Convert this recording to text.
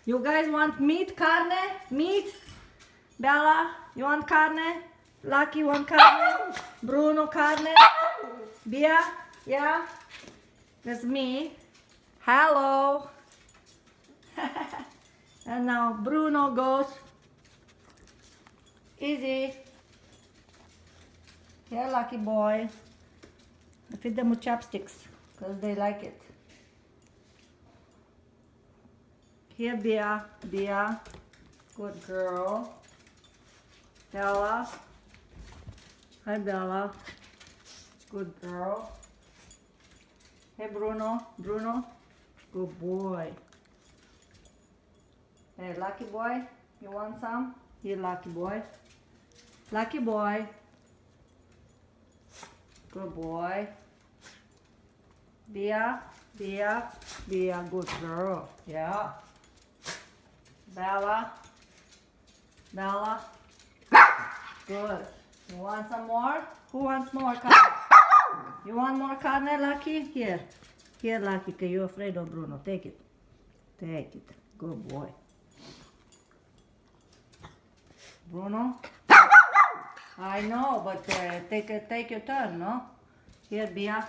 You guys want meat, carne? Meat? Bella, you want carne? Lucky want carne? Bruno carne? Bia? Yeah? That's me. Hello. And now Bruno goes. Easy. Here, lucky boy. I feed them with chopsticks because they like it. Here, Bia. Bia. Good girl. Bella. Hi, Bella. Good girl. Hey, Bruno. Bruno. Good boy. Hey, lucky boy. You want some? Here, lucky boy. Lucky boy. Good boy. Bia. Bia. Bia. Good girl. Yeah. Bella. Bella. Good. You want some more? Who wants more carne? You want more carne, Lucky? Here. Here, Lucky, because you're afraid of Bruno. Take it. Take it. Good boy. Bruno? I know, but take your turn, no? Here, Bia.